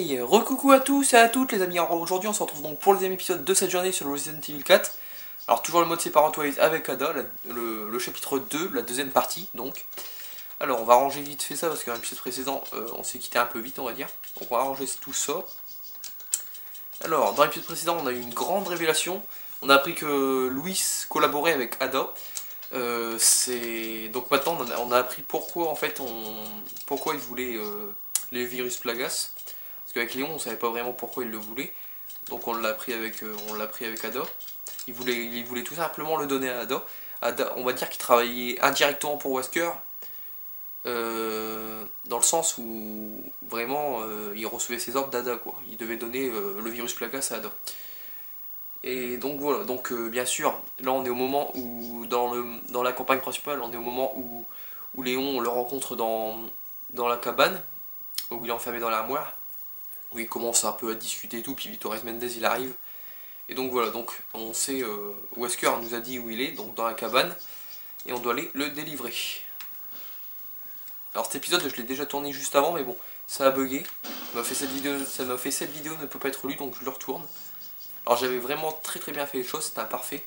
Oui, recoucou à tous et à toutes les amis. Alors aujourd'hui on se retrouve donc pour le deuxième épisode de cette journée sur le Resident Evil 4. Alors toujours le mode Separate Ways avec Ada, le chapitre 2, la deuxième partie donc. Alors on va ranger vite fait ça parce qu'à l'épisode précédent on s'est quitté un peu vite on va dire. Donc on va ranger tout ça. Alors dans l'épisode précédent on a eu une grande révélation. On a appris que Louis collaborait avec Ada. Donc maintenant on a appris pourquoi en fait pourquoi il voulait les virus Plagas. Parce qu'avec Léon on savait pas vraiment pourquoi il le voulait. Donc on l'a pris avec Ada. Il voulait tout simplement le donner à Ada. Ada, on va dire qu'il travaillait indirectement pour Wesker. Dans le sens où vraiment il recevait ses ordres d'Ada quoi. Il devait donner le virus Plagas à Ada. Et donc voilà, donc bien sûr, là on est au moment où, dans la campagne principale, on est au moment où Léon le rencontre dans la cabane, où il est enfermé dans l'armoire, où il commence un peu à discuter et tout, puis Torres Mendez il arrive. Et donc voilà, donc on sait, Wesker nous a dit où il est, donc dans la cabane, et on doit aller le délivrer. Alors cet épisode je l'ai déjà tourné juste avant, mais bon, ça a bugué, ça m'a fait cette vidéo ne peut pas être lue, donc je le retourne. Alors j'avais vraiment très bien fait les choses, c'était imparfait.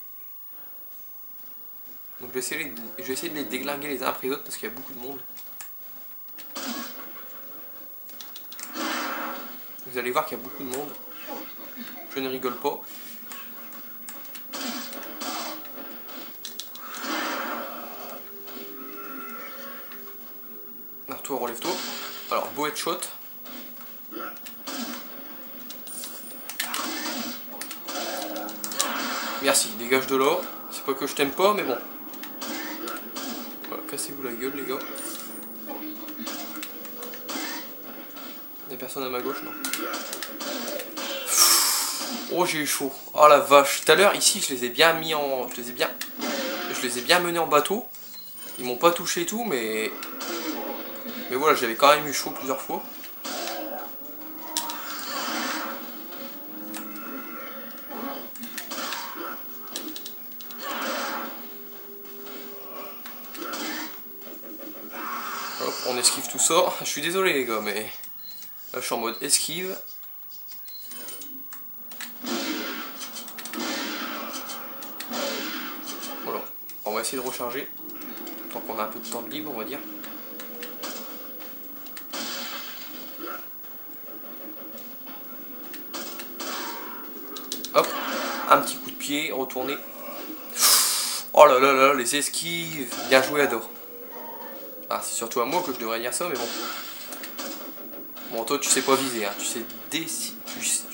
Donc je vais essayer de les déglinguer les uns après les autres parce qu'il y a beaucoup de monde. Vous allez voir qu'il y a beaucoup de monde. Je ne rigole pas. Alors toi relève-toi. Alors beau headshot. Merci, dégage de là. C'est pas que je t'aime pas, mais bon. Voilà, cassez-vous la gueule, les gars. Y'a personne à ma gauche, non. Oh, j'ai eu chaud. Oh la vache. Tout à l'heure, ici, je les ai bien mis en... Je les ai bien menés en bateau. Ils m'ont pas touché et tout, mais... Mais voilà, j'avais quand même eu chaud plusieurs fois. Hop, on esquive tout ça. Je suis désolé les gars, mais là je suis en mode esquive. Voilà, on va essayer de recharger. Tant qu'on a un peu de temps de libre, on va dire. Hop, un petit coup de pied, retourner. Oh là là là, les esquives. Bien joué Ado. Ah, c'est surtout à moi que je devrais dire ça, mais bon. Bon, toi, tu sais pas viser, hein. Tu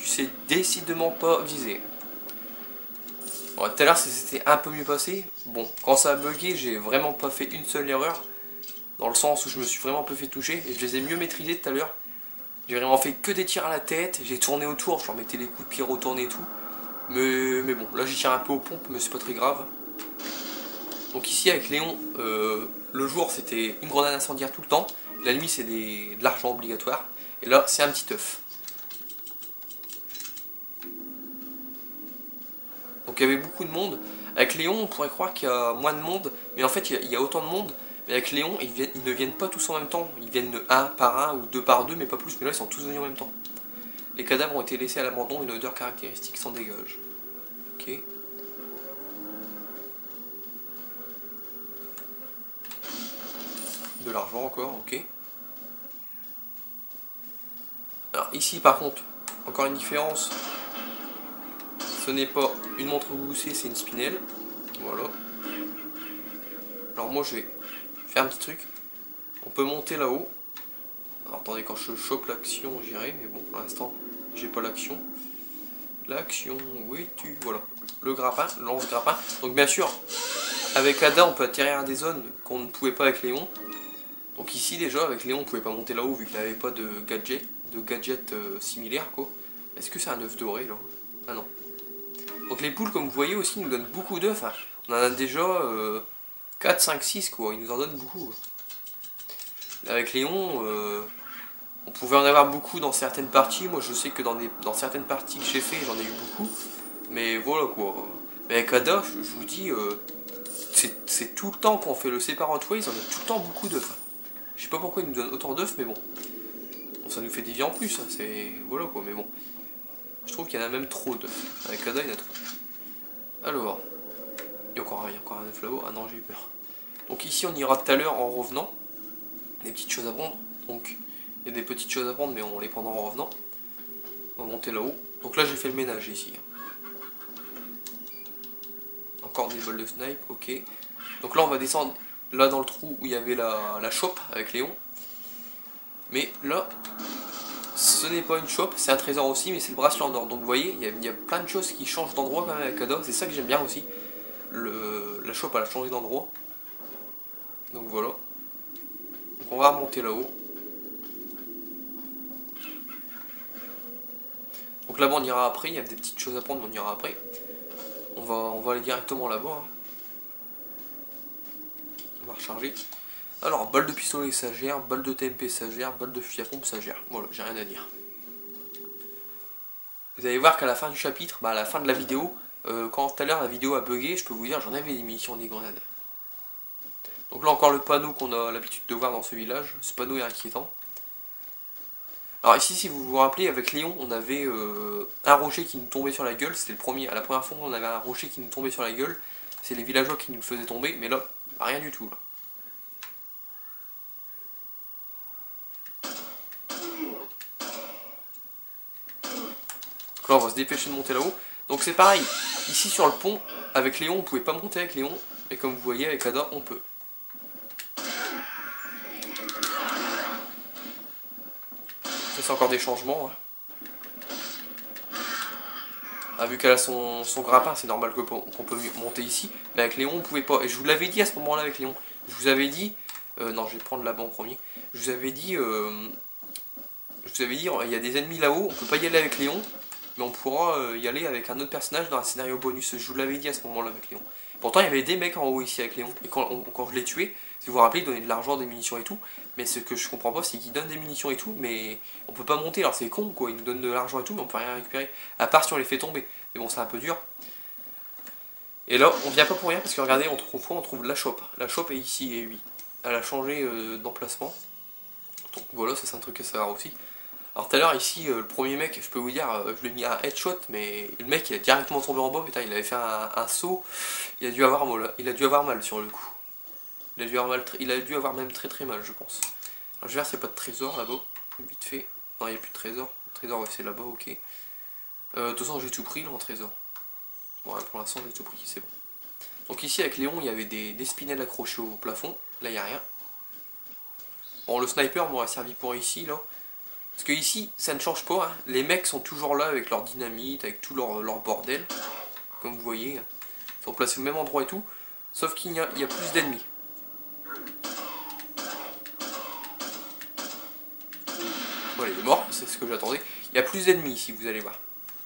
sais décidément pas viser. Bon, tout à l'heure, c'était un peu mieux passé. Bon, quand ça a bugué, j'ai vraiment pas fait une seule erreur. Dans le sens où je me suis vraiment peu fait toucher. Et je les ai mieux maîtrisés tout à l'heure. J'ai vraiment fait que des tirs à la tête. J'ai tourné autour, je leur mettais des coups de pied retournés et tout. Mais bon, là, j'y tire un peu aux pompes, mais c'est pas très grave. Donc ici, avec Léon, le jour, c'était une grenade incendiaire tout le temps. La nuit, c'est de l'argent obligatoire. Et là, c'est un petit œuf. Donc il y avait beaucoup de monde. Avec Léon, on pourrait croire qu'il y a moins de monde. Mais en fait, il y a autant de monde. Mais avec Léon, ils ne viennent pas tous en même temps. Ils viennent de 1 par 1 ou 2 par 2, mais pas plus. Mais là, ils sont tous venus en même temps. Les cadavres ont été laissés à l'abandon. Une odeur caractéristique s'en dégage. Ok. De l'argent encore, ok. Alors ici par contre, encore une différence. Ce n'est pas une montre goussée, c'est une spinelle. Voilà. Alors moi je vais faire un petit truc. On peut monter là-haut. Alors attendez, quand je chope l'action j'irai, mais bon pour l'instant j'ai pas l'action. L'action, où es-tu? Voilà. Le grappin, le lance-grappin. Donc bien sûr, avec Ada on peut atterrir à des zones qu'on ne pouvait pas avec Léon. Donc ici déjà avec Léon on pouvait pas monter là-haut vu qu'il n'avait pas de gadget similaire quoi. Est-ce que c'est un œuf doré là? Ah non. Donc les poules comme vous voyez aussi nous donnent beaucoup d'œufs. Hein. On en a déjà 4, 5, 6 quoi, ils nous en donnent beaucoup. Avec Léon, on pouvait en avoir beaucoup dans certaines parties. Moi je sais que dans certaines parties que j'ai fait j'en ai eu beaucoup. Mais voilà quoi. Mais avec Ada, je vous dis, c'est tout le temps qu'on fait le Separate Ways, on a tout le temps beaucoup d'œufs. Je sais pas pourquoi ils nous donnent autant d'œufs, mais bon. Bon, ça nous fait des vies en plus, hein, c'est... Voilà quoi, mais bon. Je trouve qu'il y en a même trop d'œufs. Avec Ada, il y en a trop. Alors, il y a encore un œuf là-haut. Ah non, j'ai eu peur. Donc ici, on ira tout à l'heure en revenant. Des petites choses à prendre. Donc, il y a des petites choses à prendre, mais on les prendra en revenant. On va monter là-haut. Donc là, j'ai fait le ménage ici. Encore des bols de snipe, ok. Donc là, on va descendre là dans le trou où il y avait la chope avec Léon. Mais là, ce n'est pas une chope, c'est un trésor aussi, mais c'est le bracelet en or. Donc vous voyez, il y a plein de choses qui changent d'endroit quand même avec Ada. C'est ça que j'aime bien aussi. La chope, elle a changé d'endroit. Donc voilà. Donc on va remonter là-haut. Donc là-bas on ira après, il y a des petites choses à prendre, mais on ira après. On va aller directement là-bas. Hein. On va recharger. Alors, balle de pistolet ça gère, balle de TMP ça gère, balle de fusil à pompe ça gère. Voilà, j'ai rien à dire. Vous allez voir qu'à la fin du chapitre, à la fin de la vidéo, quand tout à l'heure la vidéo a bugué, je peux vous dire j'en avais des munitions, des grenades. Donc là encore le panneau qu'on a l'habitude de voir dans ce village, ce panneau est inquiétant. Alors ici si vous vous rappelez avec Léon on avait un rocher qui nous tombait sur la gueule, c'était le premier, à la première fois on avait un rocher qui nous tombait sur la gueule, c'est les villageois qui nous le faisaient tomber, mais là rien du tout là. Donc là on va se dépêcher de monter là-haut. Donc c'est pareil, ici sur le pont, avec Léon on pouvait pas monter avec Léon, mais comme vous voyez avec Ada on peut. C'est encore des changements. Hein. Ah, vu qu'elle a son grappin, c'est normal qu'on peut monter ici. Mais avec Léon, on pouvait pas. Et je vous l'avais dit à ce moment-là avec Léon. Je vous avais dit... non, je vais prendre là-bas en premier. Je vous avais dit... il y a des ennemis là-haut. On peut pas y aller avec Léon. Mais on pourra y aller avec un autre personnage dans un scénario bonus. Je vous l'avais dit à ce moment-là avec Léon. Pourtant, il y avait des mecs en haut ici avec Léon. Et quand je l'ai tué, si vous vous rappelez, il donnait de l'argent, des munitions et tout. Mais ce que je comprends pas, c'est qu'il donne des munitions et tout, mais on peut pas monter. Alors c'est con, quoi. Il nous donne de l'argent et tout, mais on peut rien récupérer. À part si on les fait tomber. Mais bon, c'est un peu dur. Et là, on vient pas pour rien, parce que regardez, on trouve la chope. La chope est ici, et oui. Elle a changé d'emplacement. Donc voilà, ça c'est un truc à savoir aussi. Alors tout à l'heure ici, le premier mec, je peux vous dire, je lui ai mis un headshot, mais le mec il a directement tombé en bas, putain, il avait fait un saut, il a dû avoir mal sur le coup. Il a dû avoir même très mal, je pense. Alors je vais voir s'il n'y a pas de trésor là-bas, vite fait. Non, il n'y a plus de trésor. Le trésor, ouais, c'est là-bas, ok. De toute façon, j'ai tout pris là en trésor. Bon, ouais, pour l'instant, j'ai tout pris, c'est bon. Donc ici, avec Léon, il y avait des spinels accrochés au plafond. Là, il n'y a rien. Bon, le sniper m'aurait servi pour ici, là. Parce que ici, ça ne change pas. Hein. Les mecs sont toujours là avec leur dynamite, avec tout leur bordel. Comme vous voyez. Ils sont placés au même endroit et tout. Sauf qu'il y a plus d'ennemis. Voilà, il est mort, c'est ce que j'attendais. Il y a plus d'ennemis ici, vous allez voir.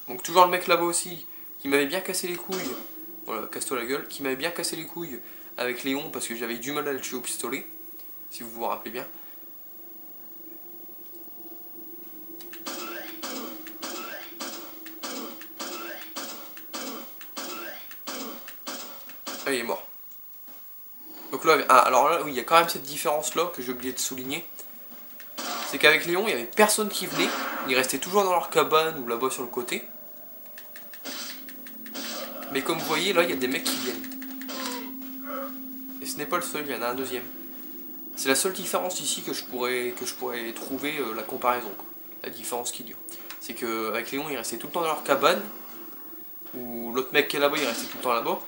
Donc toujours le mec là-bas aussi, qui m'avait bien cassé les couilles. Voilà, casse-toi la gueule. Qui m'avait bien cassé les couilles avec Léon, parce que j'avais du mal à le tuer au pistolet. Si vous vous rappelez bien. Ah, il est mort. Donc là, alors là, oui, il y a quand même cette différence-là que j'ai oublié de souligner. C'est qu'avec Léon, il n'y avait personne qui venait. Ils restaient toujours dans leur cabane ou là-bas sur le côté. Mais comme vous voyez, là, il y a des mecs qui viennent. Et ce n'est pas le seul, il y en a un deuxième. C'est la seule différence ici que je pourrais trouver la comparaison. Quoi. La différence qu'il y a. C'est qu'avec Léon, ils restaient tout le temps dans leur cabane. Ou l'autre mec qui est là-bas, il restait tout le temps là-bas.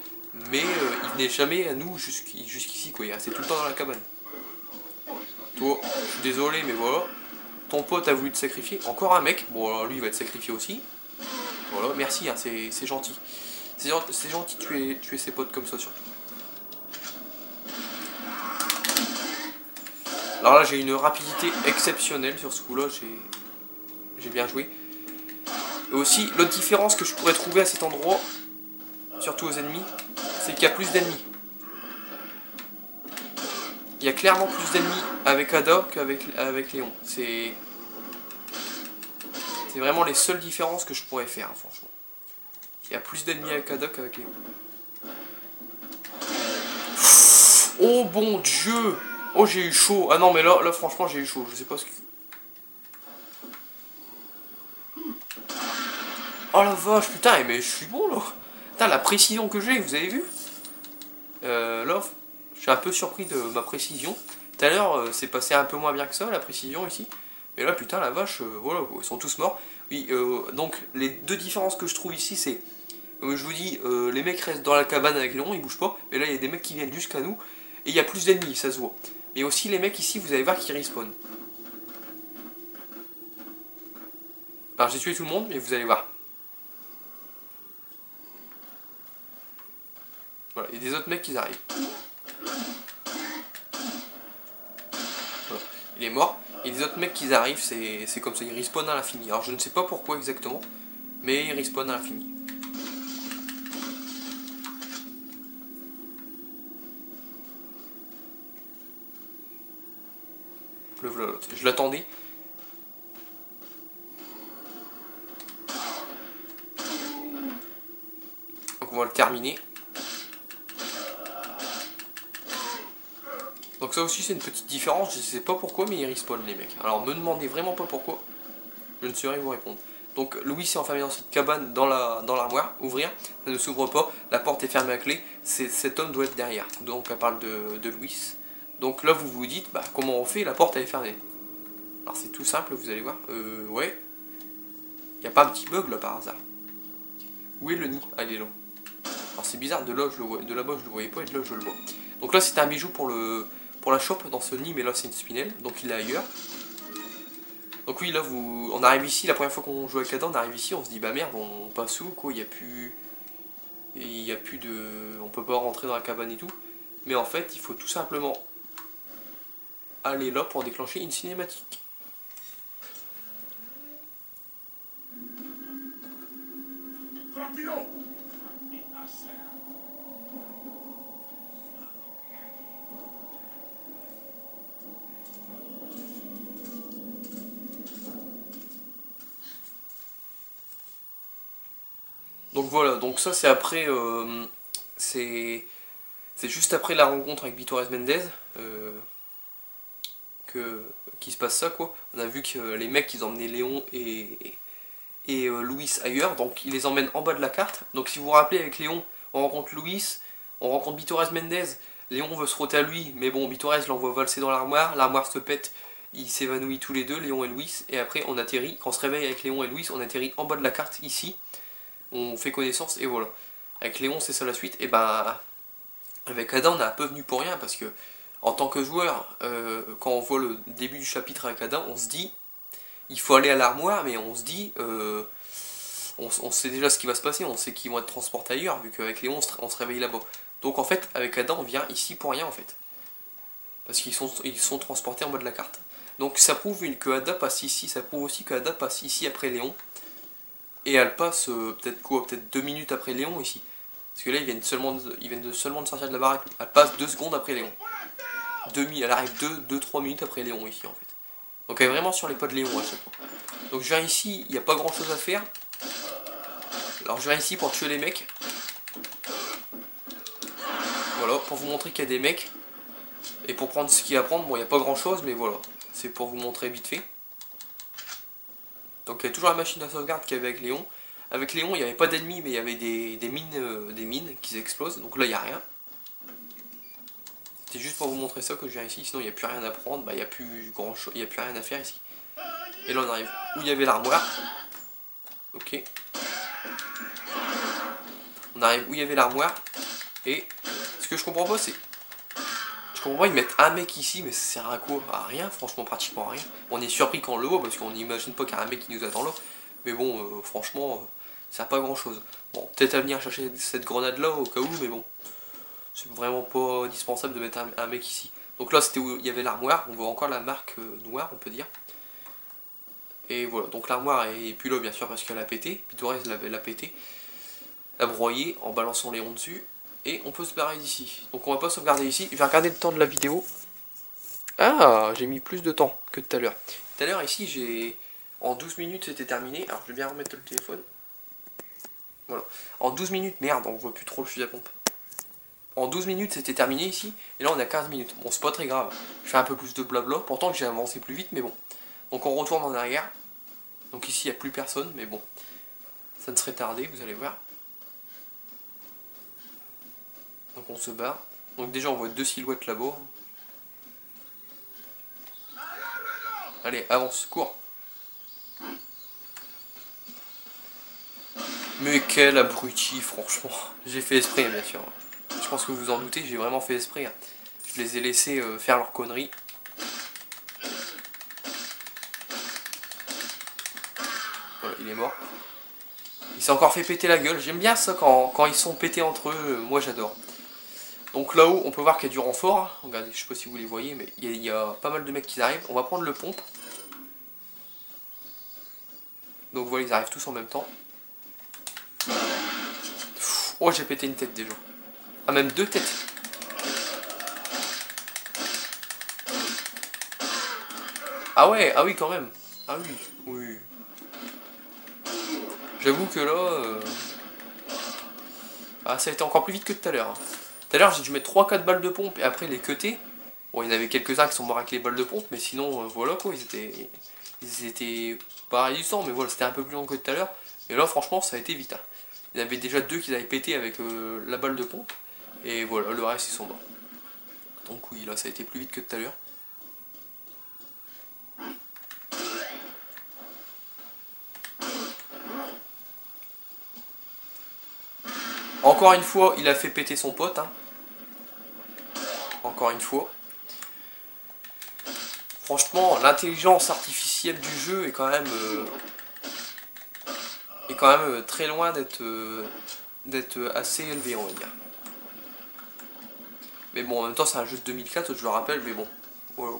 Mais il venait jamais à nous jusqu'ici, quoi. Il restait tout le temps dans la cabane. Toi, je suis désolé, mais voilà. Ton pote a voulu te sacrifier. Encore un mec. Bon, alors lui, il va te sacrifier aussi. Voilà, merci, hein, c'est gentil. C'est gentil de tuer ses potes comme ça, surtout. Alors là, j'ai une rapidité exceptionnelle sur ce coup-là. J'ai bien joué. Et aussi, l'autre différence que je pourrais trouver à cet endroit, surtout aux ennemis, c'est qu'il y a plus d'ennemis. Il y a clairement plus d'ennemis avec Ada qu'avec Léon. C'est vraiment les seules différences que je pourrais faire, hein, franchement. Il y a plus d'ennemis avec Ada qu'avec Léon. Oh bon Dieu! Oh, j'ai eu chaud. Ah non, mais là franchement, j'ai eu chaud. Je sais pas ce que... la vache, putain, mais je suis bon là. Putain, la précision que j'ai, vous avez vu? Là, je suis un peu surpris de ma précision. Tout à l'heure, c'est passé un peu moins bien que ça, la précision ici. Mais là, putain, la vache, voilà, ils sont tous morts. Oui, donc, les deux différences que je trouve ici, c'est, comme je vous dis, les mecs restent dans la cabane avec Léon, ils bougent pas. Mais là, il y a des mecs qui viennent jusqu'à nous. Et il y a plus d'ennemis, ça se voit. Mais aussi, les mecs ici, vous allez voir qu'ils respawnent. Alors, j'ai tué tout le monde, mais vous allez voir. Voilà, il y a des autres mecs qui arrivent. Voilà, il est mort. Et des autres mecs qui arrivent, c'est comme ça, ils respawnent à l'infini. Alors je ne sais pas pourquoi exactement, mais ils respawnent à l'infini. Le voilà l'autre. Je l'attendais. Donc on va le terminer. Donc ça aussi c'est une petite différence, je sais pas pourquoi, mais ils respawnent les mecs. Alors me demandez vraiment pas pourquoi, je ne saurais vous répondre. Donc Louis s'est enfermé dans cette cabane dans l'armoire, ouvrir, ça ne s'ouvre pas, la porte est fermée à clé, cet homme doit être derrière. Donc elle parle de Louis. Donc là vous vous dites, bah comment on fait, la porte elle est fermée. Alors c'est tout simple, vous allez voir, ouais. Il n'y a pas un petit bug là par hasard. Où est le nid? Ah il est là. Alors c'est bizarre, de là je le vois, de là-bas je le voyais pas et de là je le vois. Donc là c'était un bijou pour la chope dans ce nid, mais là c'est une spinelle, donc il est ailleurs. Donc oui, là on arrive ici, la première fois qu'on joue avec Adam, on arrive ici, on se dit bah merde, on passe où quoi, il y a plus de, on peut pas rentrer dans la cabane et tout. Mais en fait, il faut tout simplement aller là pour déclencher une cinématique. Donc voilà, donc ça c'est après, c'est juste après la rencontre avec Vitores Mendez qui se passe ça quoi. On a vu que les mecs ils emmenaient Léon et Louis ailleurs, donc ils les emmènent en bas de la carte. Donc si vous vous rappelez avec Léon, on rencontre Louis, on rencontre Vitores Mendez, Léon veut se frotter à lui, mais bon, Vitores l'envoie valser dans l'armoire se pète, ils s'évanouissent tous les deux, Léon et Louis, et après on atterrit, quand on se réveille avec Léon et Louis, on atterrit en bas de la carte ici, on fait connaissance et voilà. Avec Léon c'est ça la suite, et bah avec Adam on est un peu venu pour rien parce que en tant que joueur, quand on voit le début du chapitre avec Adam, on se dit il faut aller à l'armoire, mais on se dit on sait déjà ce qui va se passer, on sait qu'ils vont être transportés ailleurs, vu qu'avec Léon on se réveille là-bas. Donc en fait avec Adam on vient ici pour rien en fait. Parce qu'ils sont transportés en bas de la carte. Donc ça prouve que Ada passe ici, ça prouve aussi que Ada passe ici après Léon. Et elle passe peut-être 2 minutes après Léon ici. Parce que là ils viennent seulement de sortir de la baraque. Elle passe 2 secondes après Léon. Elle arrive 2-3 minutes après Léon ici en fait. Donc elle est vraiment sur les pas de Léon à chaque fois. Donc je viens ici, il n'y a pas grand chose à faire. Alors je viens ici pour tuer les mecs. Voilà, pour vous montrer qu'il y a des mecs. Et pour prendre ce qu'il y a à prendre, bon il n'y a pas grand chose, mais voilà. C'est pour vous montrer vite fait. Donc il y a toujours la machine à sauvegarde qu'il y avait avec Léon. Avec Léon, il n'y avait pas d'ennemis, mais il y avait des mines qui explosent. Donc là, il n'y a rien. C'était juste pour vous montrer ça que je viens ici. Sinon, il n'y a plus rien à prendre. Bah, il n'y a plus grand chose, il n'y a plus rien à faire ici. Et là, on arrive où il y avait l'armoire. Ok. On arrive où il y avait l'armoire. Et ce que je comprends pas, c'est... Je comprends pas, ils mettent un mec ici, mais ça sert à quoi? À rien, franchement, pratiquement à rien. On est surpris quand on le voit, parce qu'on n'imagine pas qu'il y a un mec qui nous attend là. Mais bon, franchement, ça sert pas à grand chose. Bon, peut-être à venir chercher cette grenade là au cas où, mais bon. C'est vraiment pas indispensable de mettre un mec ici. Donc là, c'était où il y avait l'armoire. On voit encore la marque noire, on peut dire. Et voilà, donc l'armoire est plus là, bien sûr, parce qu'elle a pété. Pitores l'a pété. L'a broyé en balançant Léon dessus. Et on peut se barrer d'ici. Donc on va pas sauvegarder ici. Je vais regarder le temps de la vidéo. Ah, j'ai mis plus de temps que tout à l'heure. Tout à l'heure, ici, j'ai... En 12 minutes, c'était terminé. Alors, je vais bien remettre le téléphone. Voilà. En 12 minutes, merde, on voit plus trop le fusil à pompe. En 12 minutes, c'était terminé ici. Et là, on a 15 minutes. Bon, c'est pas très grave. Je fais un peu plus de blabla. Pourtant, que j'ai avancé plus vite, mais bon. Donc, on retourne en arrière. Donc, ici, il n'y a plus personne, mais bon. Ça ne serait tardé, vous allez voir. Donc on se barre. Donc déjà on voit 2 silhouettes là-bas. Allez, avance, cours. Mais quel abruti, franchement. J'ai fait esprit, bien sûr. Je pense que vous vous en doutez, j'ai vraiment fait esprit. Je les ai laissés faire leurs conneries. Voilà, il est mort. Il s'est encore fait péter la gueule. J'aime bien ça quand ils sont pétés entre eux. Moi j'adore. Donc là-haut, on peut voir qu'il y a du renfort. Regardez, je sais pas si vous les voyez, mais il y a pas mal de mecs qui arrivent. On va prendre le pompe. Donc voilà, ils arrivent tous en même temps. Oh, j'ai pété une tête déjà. Ah, même 2 têtes. Ah ouais, ah oui quand même. Ah oui, oui. J'avoue que là... Ah, ça a été encore plus vite que tout à l'heure. Tout à l'heure, j'ai dû mettre 3-4 balles de pompe et après les cutter. Bon, il y en avait quelques-uns qui sont morts avec les balles de pompe, mais sinon, voilà quoi, ils étaient pas résistants, mais voilà, c'était un peu plus long que tout à l'heure. Et là, franchement, ça a été vite. Hein. Il y en avait déjà 2 qui avaient pété avec la balle de pompe. Et voilà, le reste, ils sont morts. Donc oui, là, ça a été plus vite que tout à l'heure. Encore une fois, il a fait péter son pote. Hein. Encore une fois. Franchement, l'intelligence artificielle du jeu est quand même très loin d'être assez élevée, on va dire. Mais bon, en même temps, c'est un jeu de 2004, je le rappelle, mais bon. Voilà.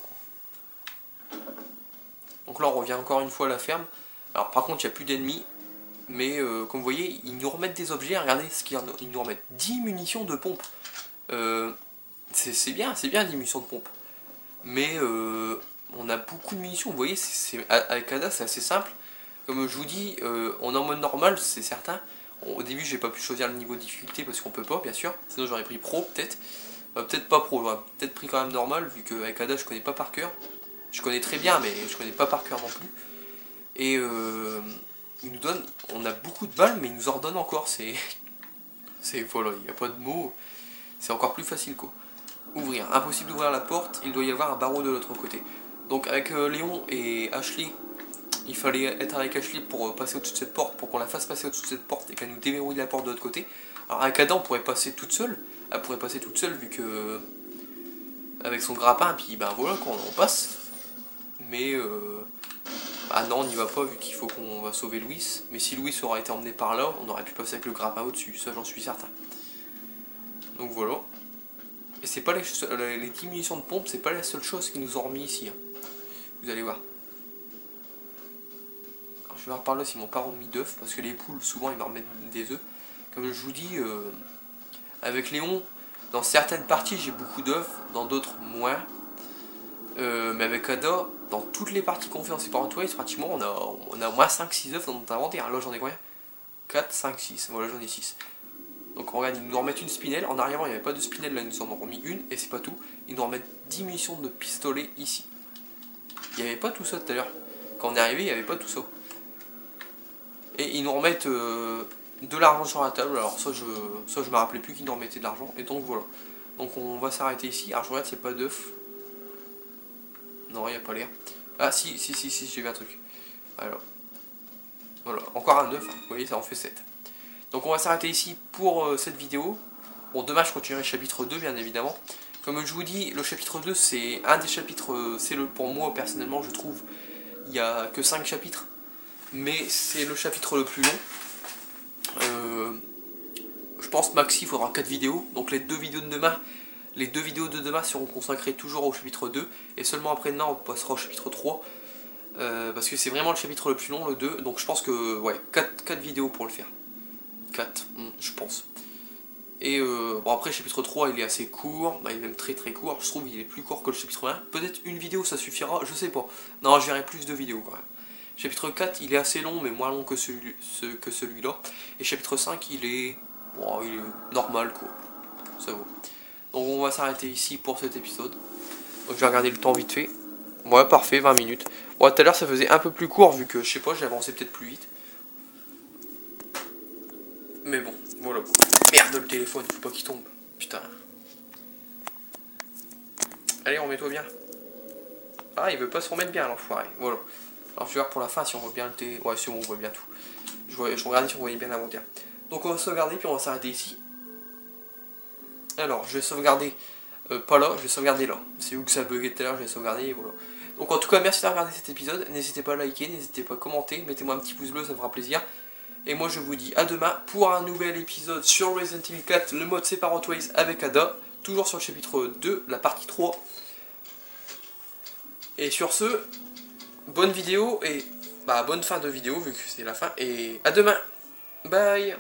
Donc là, on revient encore une fois à la ferme. Alors, par contre, il n'y a plus d'ennemis. Mais comme vous voyez, ils nous remettent des objets. Regardez, ils nous remettent 10 munitions de pompe. C'est bien 10 munitions de pompe. Mais on a beaucoup de munitions. Vous voyez, avec Ada, c'est assez simple. Comme je vous dis, on est en mode normal, c'est certain. Au début, j'ai pas pu choisir le niveau de difficulté parce qu'on peut pas, bien sûr. Sinon, j'aurais pris pro, peut-être. Peut-être pas pro, j'aurais peut-être pris quand même normal, vu qu'avec Ada, je connais pas par cœur. Je connais très bien, mais je connais pas par cœur non plus. Et il nous donne, on a beaucoup de balles, mais il nous en redonne encore. C'est voilà, il n'y a pas de mots. C'est encore plus facile quoi. Ouvrir, impossible d'ouvrir la porte, il doit y avoir un barreau de l'autre côté. Donc avec Léon et Ashley, il fallait être avec Ashley pour passer au-dessus de cette porte, pour qu'on la fasse passer au-dessus de cette porte et qu'elle nous déverrouille la porte de l'autre côté. Alors avec Ada, on pourrait passer toute seule. Elle pourrait passer toute seule vu que avec son grappin, puis ben voilà, quand on passe. Mais ah non, on n'y va pas vu qu'il faut qu'on va sauver Louis. Mais si Louis aurait été emmené par là, on aurait pu passer avec le grappin au-dessus, ça j'en suis certain. Donc voilà. Et c'est pas les 10 munitions de pompe, c'est pas la seule chose qu'ils nous ont remis ici. Hein. Vous allez voir. Alors, je vais voir par là si mon père a mis d'œufs, parce que les poules, souvent, ils me remettent des œufs. Comme je vous dis, avec Léon, dans certaines parties, j'ai beaucoup d'œufs, dans d'autres, moins. Mais avec Ada, dans toutes les parties qu'on fait en Super Hot Wheels, pratiquement, on a au moins 5-6 œufs dans notre inventaire. Là, j'en ai combien 4, 5, 6. Voilà, j'en ai 6. Donc on regarde, ils nous remettent une spinelle. En arrivant, il n'y avait pas de spinelle, là ils nous en ont remis une, et c'est pas tout. Ils nous remettent 10 munitions de pistolet ici. Il n'y avait pas tout ça tout à l'heure. Quand on est arrivé, il n'y avait pas tout ça. Et ils nous remettent de l'argent sur la table. Alors ça, je me rappelais plus qu'ils nous remettaient de l'argent. Et donc voilà. Donc on va s'arrêter ici. Alors je regarde s'il n'y a pas d'œuf. Non, il n'y a pas l'air. Ah si, j'ai vu un truc. Alors. Voilà, encore un œuf. Hein. Vous voyez, ça en fait 7. Donc on va s'arrêter ici pour cette vidéo. Bon, demain je continuerai le chapitre 2 bien évidemment. Comme je vous dis, le chapitre 2 c'est un des chapitres, pour moi personnellement je trouve, il n'y a que 5 chapitres. Mais c'est le chapitre le plus long. Je pense maxi il faudra 4 vidéos. Donc les deux vidéos de demain seront consacrées toujours au chapitre 2. Et seulement après demain on passera au chapitre 3. Parce que c'est vraiment le chapitre le plus long, le 2. Donc je pense que ouais, 4 vidéos pour le faire. 4, je pense. Et bon après le chapitre 3 il est assez court, il est même très court, je trouve qu'il est plus court que le chapitre 1. Peut-être une vidéo ça suffira, je sais pas. Non, je verrai plus de vidéos quand même. Chapitre 4 il est assez long mais moins long que celui-là. Et chapitre 5 il est normal quoi, ça vaut. Donc on va s'arrêter ici pour cet épisode. Donc je vais regarder le temps vite fait. Ouais parfait, 20 minutes. Bon tout à l'heure ça faisait un peu plus court vu que je sais pas, j'ai avancé peut-être plus vite. Mais bon, voilà. Merde, le téléphone, faut pas qu'il tombe. Putain. Allez, remets-toi bien. Ah, il veut pas se remettre bien, l'enfoiré. Voilà. Alors, je vais voir pour la fin si on voit bien le téléphone. Ouais, si on voit bien tout. Je regardais si on voyait bien l'inventaire. Donc, on va sauvegarder, puis on va s'arrêter ici. Alors, je vais sauvegarder. Pas là, je vais sauvegarder là. C'est où que ça a bugué tout à l'heure, je vais sauvegarder, et voilà. Donc, en tout cas, merci d'avoir regardé cet épisode. N'hésitez pas à liker, n'hésitez pas à commenter. Mettez-moi un petit pouce bleu, ça me fera plaisir. Et moi, je vous dis à demain pour un nouvel épisode sur Resident Evil 4, le mode Separate Ways avec Ada. Toujours sur le chapitre 2, la partie 3. Et sur ce, bonne vidéo et bonne fin de vidéo vu que c'est la fin. Et à demain. Bye.